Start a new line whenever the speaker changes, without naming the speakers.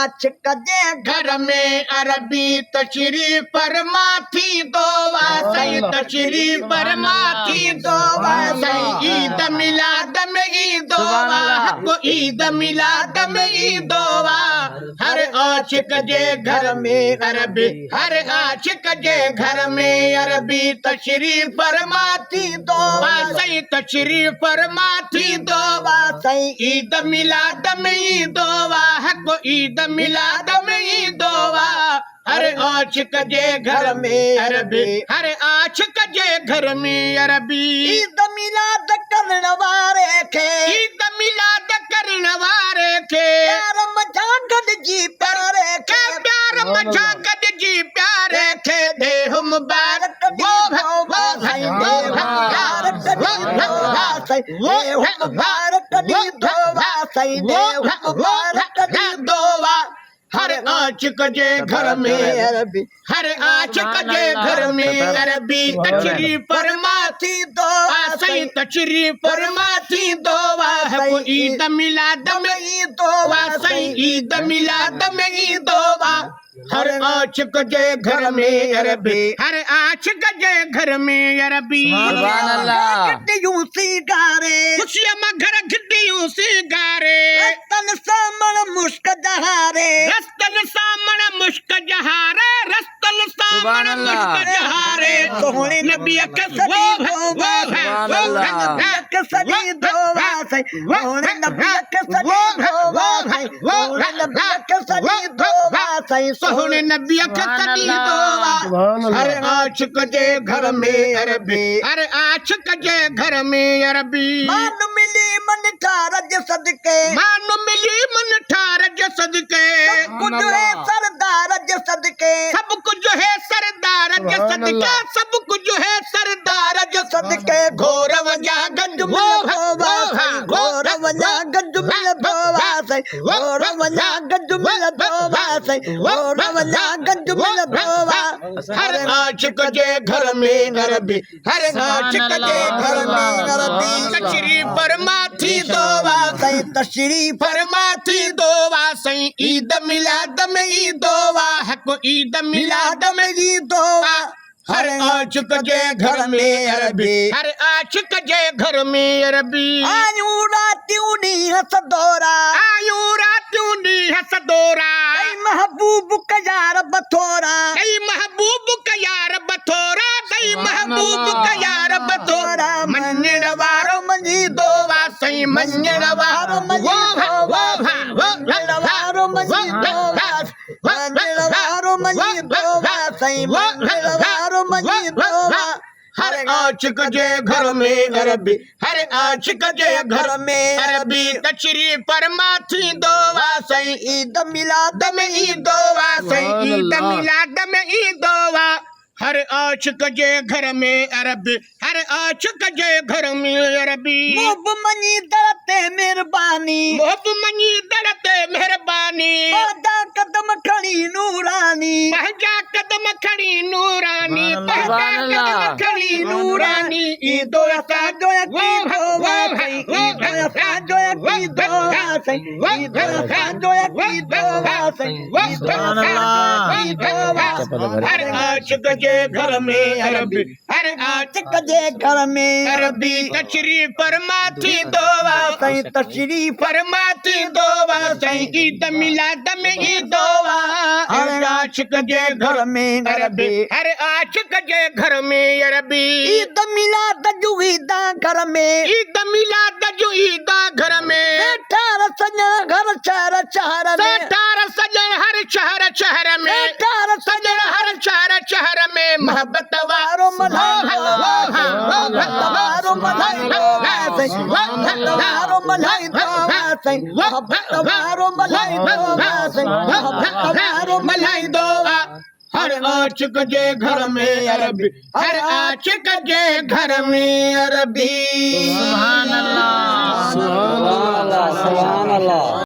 आशिक जे घर में अरबी तशरीफ फरमा थी दुआ सही तशरीफ फरमा थी दुआ सही ईद मिलाद में ईद दुआ हक ईद मिलाद में ईद दुआ हर आशिक जे घर में अरबी हर आशिक जे घर में अरबी तशरीफ फरमा थी दुआ सही तशरीफ फरमा थी दुआ सही ईद मिलाद में ईद दुआ हक ईद मिलाद में ईद दुआ हर आशिक जे घर में अरबी हर आशिक जे घर में अरबी ईद मिलाद करण वारे खे ईद मिलाद करण वारे खे प्यार मचा गॾिजी प्यारे खे प्यार मचा गॾिजी प्यारे खे देह मुबारक वो भाई देह मुबारक देह मुबारक दी दुआ सही देह मुबारक दी दुआ हर आशिक जे घर में अरबी हर आशिक जे घर में अरबी तशरीफ फरमा थी दुआ सही तशरीफ फरमा थी दुआ है ईद मिलाद में ईद दुआ सही ईद मिलाद में ईद दुआ हर आशिक जे घर में अरबी हर आशिक जे घर में अरबी
सुभान अल्लाह
गिट्टियूं सिगारे खुशियां में घर गिट्टियूं सिगारे रस्तन सामण मुश्क जहारे रस्तन सामण मुश्क जहारे रस्तन सामण मुश्क जहारे सोहणे नबी के सदी के सदी दुआ से सोहणे नबी के सदी दुआ से सोहणे नबी के सदी दुआ से सोहणे नबी के सदी दुआ हर आशिक जे घर में अरबी हर आशिक जे घर में अरबी मान मिली मन ठारज सदके मान मिली मन ठारज सदके सब कुछ है सरदार ज सदके सब कुछ है सरदार ज सदके सब कुछ है सरदार ज सदके घोर वजा गंज मिल भवा घोर वजा गंज मिल भवा से घोर वजा गंज मिल भवा से घोर वजा गंज मिल भवा हर आशिक जे घर में अरबी हर आशिक जे घर में अरबी तशरीफ फरमा थी दुआ सही तशरीफ फरमा थी दुआ सही ईद मिलाद में ईद दुआ हक ईद मिलाद में ईद दुआ हर आशिक जे घर में अरबी हर आशिक जे घर में अरबी आयू रातियों नी हसदोरा आयू रातियों नी हसदोरा ऐ महबूब का यार बथोरा ऐ महबूब का यार बथोरा ऐ महबूब का यार बथोरा मंजड़ वारो मंजी दोवा सही मंजड़ वारो मंजी मंजड़ वारो मंजी दोवा मंजड़ वारो मंजी दोवा सही मंजड़ वारो मंजी दोवा हर आशिक जे घर में अरबी हर आशिक जे घर में अरबी तशरीफ फरमा थी दुआ सही ईद मिलाद में ईद दुआ सही ईद मिलाद में ईद दुआ हर आशिक जे घर में अरबी हर आशिक जे घर में अरबी मोहब मनी दरते मेहरबानी मोहब मनी दरते मेहरबानी पहजा कदम खड़ी नूरानी पहजा कदम खड़ी नूरानी पहजा कदम खड़ी नूरानी ईदो असा जो की धोवा सही ईदो असा जो की धोवा सही ईदो असा जो की धोवा सही ईदो असा की धोवा हर आशिक जे घर में अरबी हर आशिक जे घर में अरबी तशरीफ फरमा थी दुआ सही तशरीफ फरमा थी दुआ सही ईद मिलाद में ईद दुआ हर आशिक जे घर में अरबी हर आशिक जे घर में अरबी ईद मिलाद जो ईदा घर में ईद मिलाद जो ईदा घर में बेटार सजन घर शहर शहर में बेटार सजन हर शहर शहर में बेटार सजन हर शहर शहर में मोहब्बत वारो मलाई मोहब्बत वारो मलाई मोहब्बत वारो मलाई मोहब्बत वारो मलाई मोहब्बत वारो मलाई दुआ हर आशिक जे घर में अरबी हर आशिक जे घर में अरबी
सुभान अल्लाह सुभान अल्लाह सुभान अल्लाह।